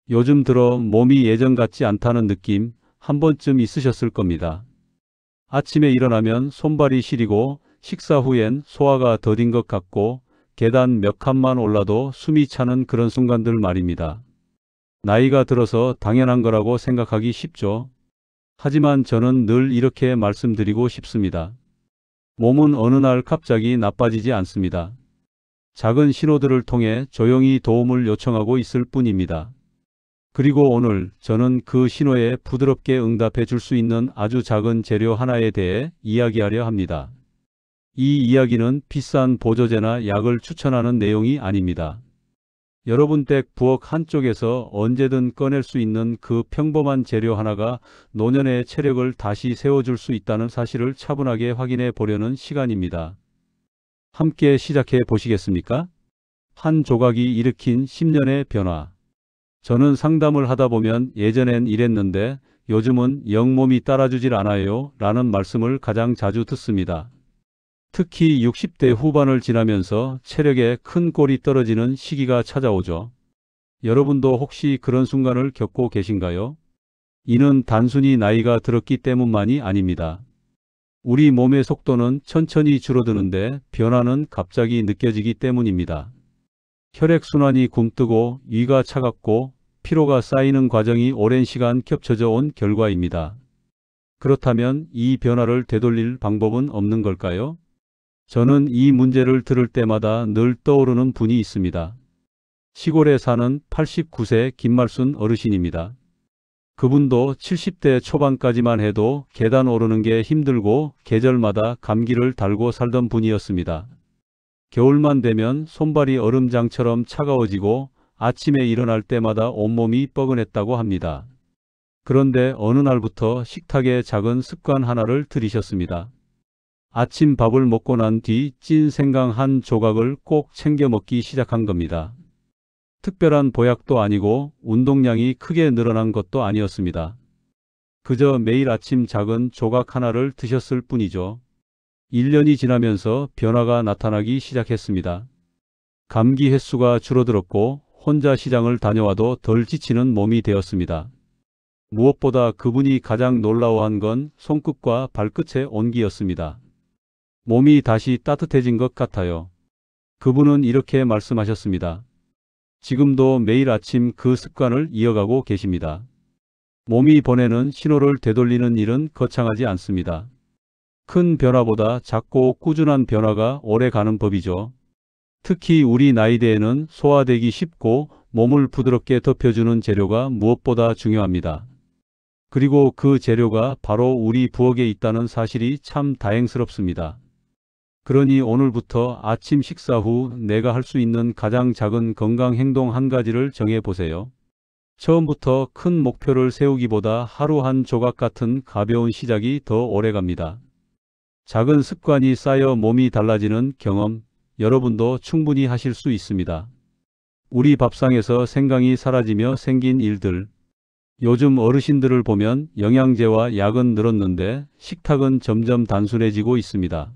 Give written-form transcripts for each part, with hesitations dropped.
요즘 들어 몸이 예전 같지 않다는 느낌 한 번쯤 있으셨을 겁니다. 아침에 일어나면 손발이 시리고 식사 후엔 소화가 더딘 것 같고 계단 몇 칸만 올라도 숨이 차는 그런 순간들 말입니다. 나이가 들어서 당연한 거라고 생각하기 쉽죠. 하지만 저는 늘 이렇게 말씀드리고 싶습니다. 몸은 어느 날 갑자기 나빠지지 않습니다. 작은 신호들을 통해 조용히 도움을 요청하고 있을 뿐입니다. 그리고 오늘 저는 그 신호에 부드럽게 응답해 줄 수 있는 아주 작은 재료 하나에 대해 이야기하려 합니다. 이 이야기는 비싼 보조제나 약을 추천하는 내용이 아닙니다. 여러분 댁 부엌 한쪽에서 언제든 꺼낼 수 있는 그 평범한 재료 하나가 노년의 체력을 다시 세워줄 수 있다는 사실을 차분하게 확인해 보려는 시간입니다. 함께 시작해 보시겠습니까? 한 조각이 일으킨 10년의 변화. 저는 상담을 하다 보면 예전엔 이랬는데 요즘은 영 몸이 따라주질 않아요 라는 말씀을 가장 자주 듣습니다. 특히 60대 후반을 지나면서 체력에 큰 골이 떨어지는 시기가 찾아오죠. 여러분도 혹시 그런 순간을 겪고 계신가요? 이는 단순히 나이가 들었기 때문만이 아닙니다. 우리 몸의 속도는 천천히 줄어드는데 변화는 갑자기 느껴지기 때문입니다. 혈액순환이 굼뜨고 위가 차갑고 피로가 쌓이는 과정이 오랜 시간 겹쳐져 온 결과입니다. 그렇다면 이 변화를 되돌릴 방법은 없는 걸까요? 저는 이 문제를 들을 때마다 늘 떠오르는 분이 있습니다. 시골에 사는 89세 김말순 어르신입니다. 그분도 70대 초반까지만 해도 계단 오르는 게 힘들고 계절마다 감기를 달고 살던 분이었습니다. 겨울만 되면 손발이 얼음장처럼 차가워지고 아침에 일어날 때마다 온몸이 뻐근했다고 합니다. 그런데 어느 날부터 식탁에 작은 습관 하나를 들이셨습니다. 아침 밥을 먹고 난 뒤 찐 생강 한 조각을 꼭 챙겨 먹기 시작한 겁니다. 특별한 보약도 아니고 운동량이 크게 늘어난 것도 아니었습니다. 그저 매일 아침 작은 조각 하나를 드셨을 뿐이죠. 1년이 지나면서 변화가 나타나기 시작했습니다. 감기 횟수가 줄어들었고 혼자 시장을 다녀와도 덜 지치는 몸이 되었습니다. 무엇보다 그분이 가장 놀라워한 건 손끝과 발끝의 온기였습니다. 몸이 다시 따뜻해진 것 같아요. 그분은 이렇게 말씀하셨습니다. 지금도 매일 아침 그 습관을 이어가고 계십니다. 몸이 보내는 신호를 되돌리는 일은 거창하지 않습니다. 큰 변화보다 작고 꾸준한 변화가 오래 가는 법이죠. 특히 우리 나이대에는 소화되기 쉽고 몸을 부드럽게 덮여주는 재료가 무엇보다 중요합니다. 그리고 그 재료가 바로 우리 부엌에 있다는 사실이 참 다행스럽습니다. 그러니 오늘부터 아침 식사 후 내가 할 수 있는 가장 작은 건강 행동 한 가지를 정해 보세요. 처음부터 큰 목표를 세우기보다 하루 한 조각 같은 가벼운 시작이 더 오래 갑니다. 작은 습관이 쌓여 몸이 달라지는 경험, 여러분도 충분히 하실 수 있습니다. 우리 밥상에서 생강이 사라지며 생긴 일들. 요즘 어르신들을 보면 영양제와 약은 늘었는데 식탁은 점점 단순해지고 있습니다.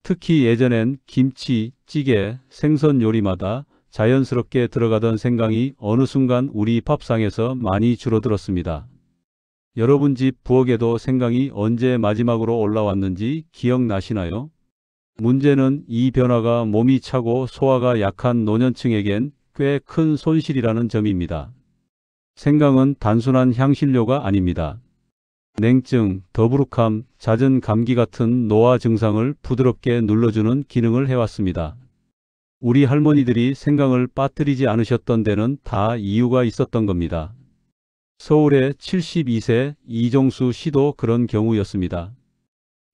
특히 예전엔 김치, 찌개, 생선 요리마다 자연스럽게 들어가던 생강이 어느 순간 우리 밥상에서 많이 줄어들었습니다. 여러분 집 부엌에도 생강이 언제 마지막으로 올라왔는지 기억나시나요? 문제는 이 변화가 몸이 차고 소화가 약한 노년층에겐 꽤 큰 손실이라는 점입니다. 생강은 단순한 향신료가 아닙니다. 냉증, 더부룩함, 잦은 감기 같은 노화 증상을 부드럽게 눌러주는 기능을 해왔습니다. 우리 할머니들이 생강을 빠뜨리지 않으셨던 데는 다 이유가 있었던 겁니다. 서울의 72세 이종수 씨도 그런 경우였습니다.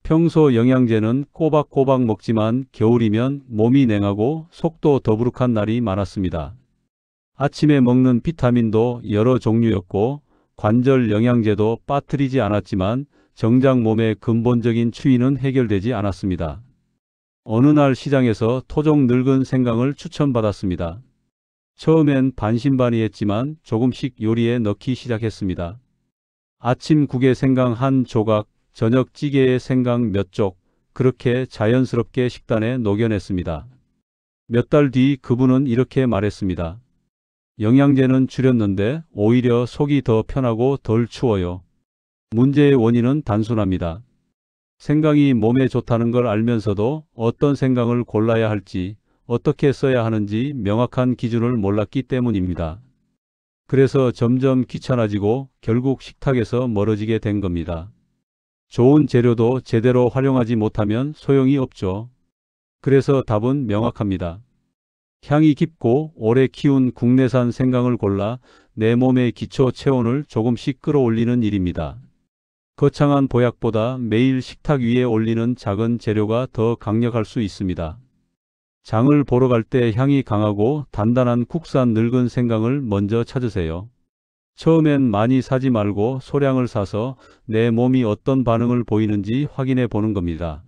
평소 영양제는 꼬박꼬박 먹지만 겨울이면 몸이 냉하고 속도 더부룩한 날이 많았습니다. 아침에 먹는 비타민도 여러 종류였고 관절 영양제도 빠뜨리지 않았지만 정작 몸의 근본적인 추위는 해결되지 않았습니다. 어느 날 시장에서 토종 늙은 생강을 추천받았습니다. 처음엔 반신반의했지만 조금씩 요리에 넣기 시작했습니다. 아침 국에 생강 한 조각, 저녁 찌개에 생강 몇 쪽, 그렇게 자연스럽게 식단에 녹여냈습니다. 몇 달 뒤 그분은 이렇게 말했습니다. 영양제는 줄였는데 오히려 속이 더 편하고 덜 추워요. 문제의 원인은 단순합니다. 생강이 몸에 좋다는 걸 알면서도 어떤 생강을 골라야 할지, 어떻게 써야 하는지 명확한 기준을 몰랐기 때문입니다. 그래서 점점 귀찮아지고 결국 식탁에서 멀어지게 된 겁니다. 좋은 재료도 제대로 활용하지 못하면 소용이 없죠. 그래서 답은 명확합니다. 향이 깊고 오래 키운 국내산 생강을 골라 내 몸의 기초 체온을 조금씩 끌어올리는 일입니다. 거창한 보약보다 매일 식탁 위에 올리는 작은 재료가 더 강력할 수 있습니다. 장을 보러 갈 때 향이 강하고 단단한 국산 늙은 생강을 먼저 찾으세요. 처음엔 많이 사지 말고 소량을 사서 내 몸이 어떤 반응을 보이는지 확인해 보는 겁니다.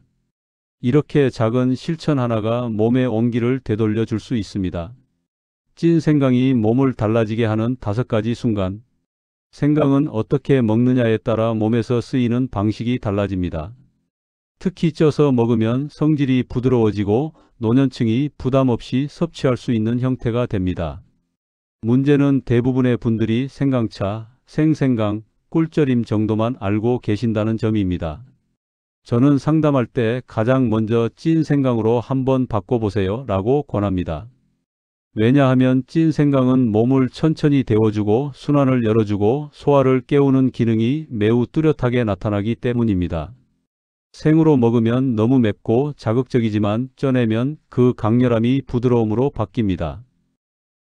이렇게 작은 실천 하나가 몸의 온기를 되돌려 줄 수 있습니다. 찐 생강이 몸을 달라지게 하는 5가지 순간. 생강은 어떻게 먹느냐에 따라 몸에서 쓰이는 방식이 달라집니다. 특히 쪄서 먹으면 성질이 부드러워지고 노년층이 부담 없이 섭취할 수 있는 형태가 됩니다. 문제는 대부분의 분들이 생강차, 생생강, 꿀절임 정도만 알고 계신다는 점입니다. 저는 상담할 때 가장 먼저 찐 생강으로 한번 바꿔보세요 라고 권합니다. 왜냐하면 찐 생강은 몸을 천천히 데워주고 순환을 열어주고 소화를 깨우는 기능이 매우 뚜렷하게 나타나기 때문입니다. 생으로 먹으면 너무 맵고 자극적이지만 쪄내면 그 강렬함이 부드러움으로 바뀝니다.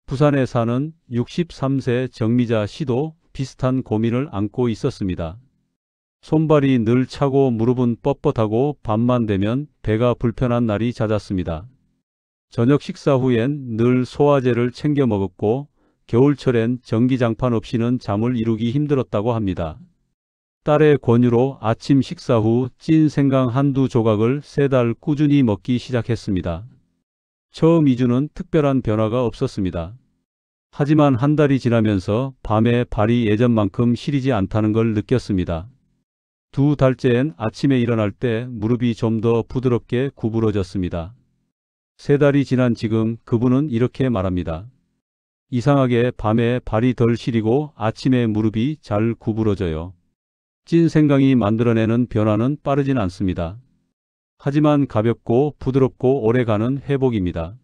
부산에 사는 63세 정미자 씨도 비슷한 고민을 안고 있었습니다. 손발이 늘 차고 무릎은 뻣뻣하고 밤만 되면 배가 불편한 날이 잦았습니다. 저녁 식사 후엔 늘 소화제를 챙겨 먹었고 겨울철엔 전기장판 없이는 잠을 이루기 힘들었다고 합니다. 딸의 권유로 아침 식사 후 찐 생강 한두 조각을 3달 꾸준히 먹기 시작했습니다. 처음 2주는 특별한 변화가 없었습니다. 하지만 한 달이 지나면서 밤에 발이 예전만큼 시리지 않다는 걸 느꼈습니다. 2달째엔 아침에 일어날 때 무릎이 좀 더 부드럽게 구부러졌습니다. 3달이 지난 지금 그분은 이렇게 말합니다. 이상하게 밤에 발이 덜 시리고 아침에 무릎이 잘 구부러져요. 찐 생강이 만들어내는 변화는 빠르진 않습니다. 하지만 가볍고 부드럽고 오래가는 회복입니다.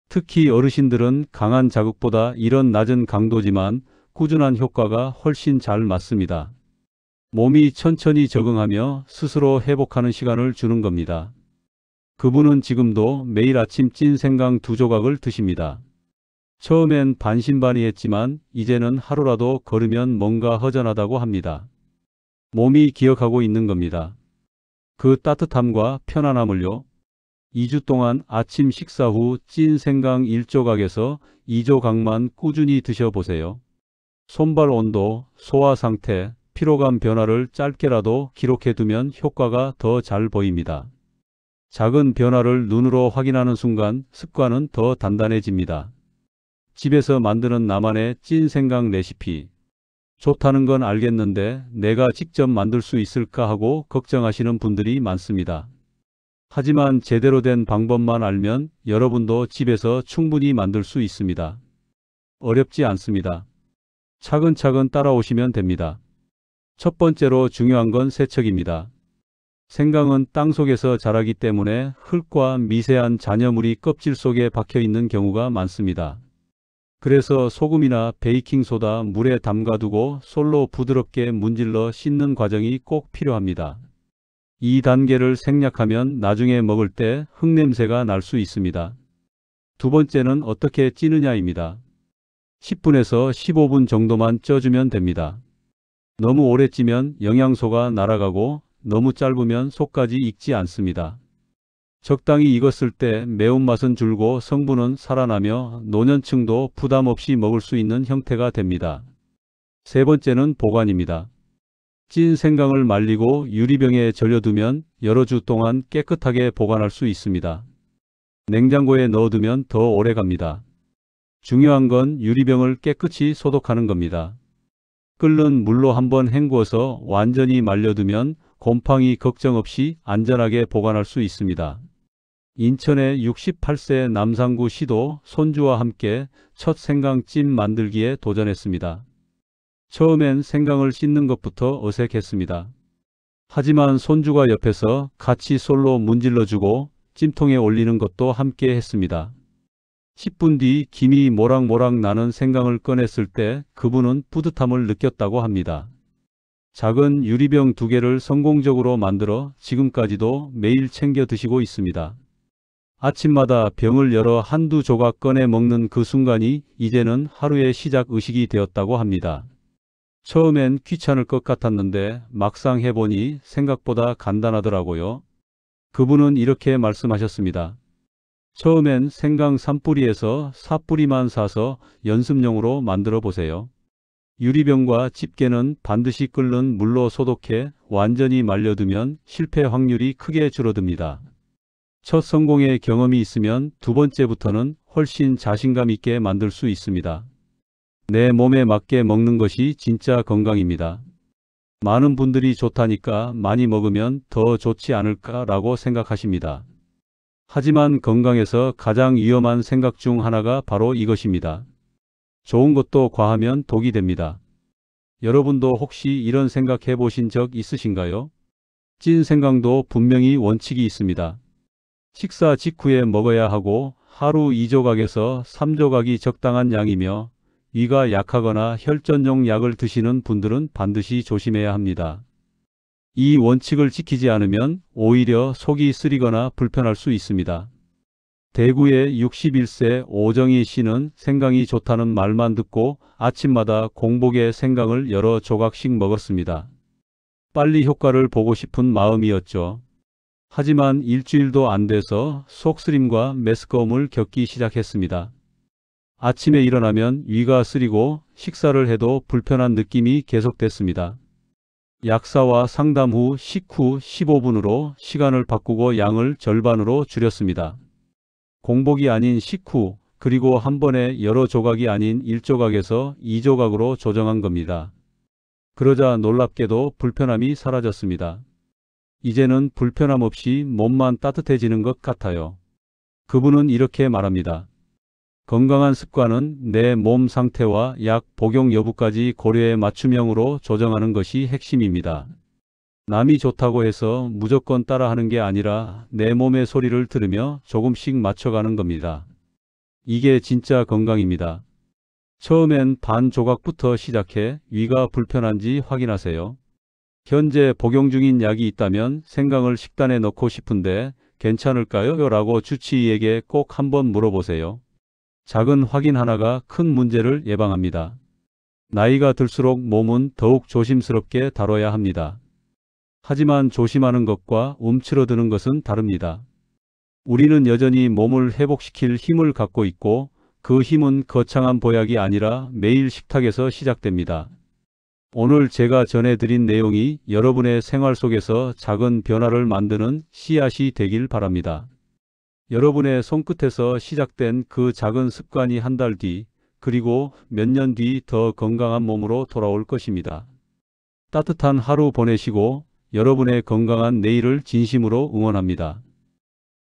특히 어르신들은 강한 자극보다 이런 낮은 강도지만 꾸준한 효과가 훨씬 잘 맞습니다. 몸이 천천히 적응하며 스스로 회복하는 시간을 주는 겁니다. 그분은 지금도 매일 아침 찐 생강 2조각을 드십니다. 처음엔 반신반의했지만 이제는 하루라도 걸으면 뭔가 허전하다고 합니다. 몸이 기억하고 있는 겁니다. 그 따뜻함과 편안함을요. 2주 동안 아침 식사 후 찐 생강 1조각에서 2조각만 꾸준히 드셔보세요. 손발 온도, 소화 상태, 피로감 변화를 짧게라도 기록해두면 효과가 더 잘 보입니다. 작은 변화를 눈으로 확인하는 순간 습관은 더 단단해집니다. 집에서 만드는 나만의 찐 생강 레시피. 좋다는 건 알겠는데 내가 직접 만들 수 있을까 하고 걱정하시는 분들이 많습니다. 하지만 제대로 된 방법만 알면 여러분도 집에서 충분히 만들 수 있습니다. 어렵지 않습니다. 차근차근 따라오시면 됩니다. 첫 번째로 중요한 건 세척입니다. 생강은 땅속에서 자라기 때문에 흙과 미세한 잔여물이 껍질 속에 박혀 있는 경우가 많습니다. 그래서 소금이나 베이킹소다 물에 담가두고 솔로 부드럽게 문질러 씻는 과정이 꼭 필요합니다. 이 단계를 생략하면 나중에 먹을 때 흙냄새가 날 수 있습니다. 두 번째는 어떻게 찌느냐입니다. 10분에서 15분 정도만 쪄주면 됩니다. 너무 오래 찌면 영양소가 날아가고 너무 짧으면 속까지 익지 않습니다. 적당히 익었을 때 매운맛은 줄고 성분은 살아나며 노년층도 부담 없이 먹을 수 있는 형태가 됩니다. 세 번째는 보관입니다. 찐 생강을 말리고 유리병에 절여두면 여러 주 동안 깨끗하게 보관할 수 있습니다. 냉장고에 넣어두면 더 오래 갑니다. 중요한 건 유리병을 깨끗이 소독하는 겁니다. 끓는 물로 한번 헹구어서 완전히 말려두면 곰팡이 걱정 없이 안전하게 보관할 수 있습니다. 인천의 68세 남상구 씨도 손주와 함께 첫 생강찜 만들기에 도전했습니다. 처음엔 생강을 씻는 것부터 어색했습니다. 하지만 손주가 옆에서 같이 솔로 문질러주고 찜통에 올리는 것도 함께 했습니다. 10분 뒤 김이 모락모락 나는 생강을 꺼냈을 때 그분은 뿌듯함을 느꼈다고 합니다. 작은 유리병 2개를 성공적으로 만들어 지금까지도 매일 챙겨 드시고 있습니다. 아침마다 병을 열어 한두 조각 꺼내 먹는 그 순간이 이제는 하루의 시작 의식이 되었다고 합니다. 처음엔 귀찮을 것 같았는데 막상 해보니 생각보다 간단하더라고요. 그분은 이렇게 말씀하셨습니다. 처음엔 생강 3뿌리에서 4뿌리만 사서 연습용으로 만들어 보세요. 유리병과 집게는 반드시 끓는 물로 소독해 완전히 말려두면 실패 확률이 크게 줄어듭니다. 첫 성공의 경험이 있으면 두 번째부터는 훨씬 자신감 있게 만들 수 있습니다. 내 몸에 맞게 먹는 것이 진짜 건강입니다. 많은 분들이 좋다니까 많이 먹으면 더 좋지 않을까라고 생각하십니다. 하지만 건강에서 가장 위험한 생각 중 하나가 바로 이것입니다. 좋은 것도 과하면 독이 됩니다. 여러분도 혹시 이런 생각 해보신 적 있으신가요? 찐 생강도 분명히 원칙이 있습니다. 식사 직후에 먹어야 하고 하루 2조각에서 3조각이 적당한 양이며 위가 약하거나 혈전용 약을 드시는 분들은 반드시 조심해야 합니다. 이 원칙을 지키지 않으면 오히려 속이 쓰리거나 불편할 수 있습니다. 대구의 61세 오정희 씨는 생강이 좋다는 말만 듣고 아침마다 공복에 생강을 여러 조각씩 먹었습니다. 빨리 효과를 보고 싶은 마음이었죠. 하지만 일주일도 안 돼서 속쓰림과 메스꺼움을 겪기 시작했습니다. 아침에 일어나면 위가 쓰리고 식사를 해도 불편한 느낌이 계속됐습니다. 약사와 상담 후 식후 15분으로 시간을 바꾸고 양을 절반으로 줄였습니다. 공복이 아닌 식후, 그리고 한 번에 여러 조각이 아닌 1조각에서 2조각으로 조정한 겁니다. 그러자 놀랍게도 불편함이 사라졌습니다. 이제는 불편함 없이 몸만 따뜻해지는 것 같아요. 그분은 이렇게 말합니다. 건강한 습관은 내 몸 상태와 약 복용 여부까지 고려해 맞춤형으로 조정하는 것이 핵심입니다. 남이 좋다고 해서 무조건 따라하는 게 아니라 내 몸의 소리를 들으며 조금씩 맞춰가는 겁니다. 이게 진짜 건강입니다. 처음엔 반 조각부터 시작해 위가 불편한지 확인하세요. 현재 복용 중인 약이 있다면 생강을 식단에 넣고 싶은데 괜찮을까요? 라고 주치의에게 꼭 한번 물어보세요. 작은 확인 하나가 큰 문제를 예방합니다. 나이가 들수록 몸은 더욱 조심스럽게 다뤄야 합니다. 하지만 조심하는 것과 움츠러드는 것은 다릅니다. 우리는 여전히 몸을 회복시킬 힘을 갖고 있고 그 힘은 거창한 보약이 아니라 매일 식탁에서 시작됩니다. 오늘 제가 전해드린 내용이 여러분의 생활 속에서 작은 변화를 만드는 씨앗이 되길 바랍니다. 여러분의 손끝에서 시작된 그 작은 습관이 한 달 뒤, 그리고 몇 년 뒤 더 건강한 몸으로 돌아올 것입니다. 따뜻한 하루 보내시고 여러분의 건강한 내일을 진심으로 응원합니다.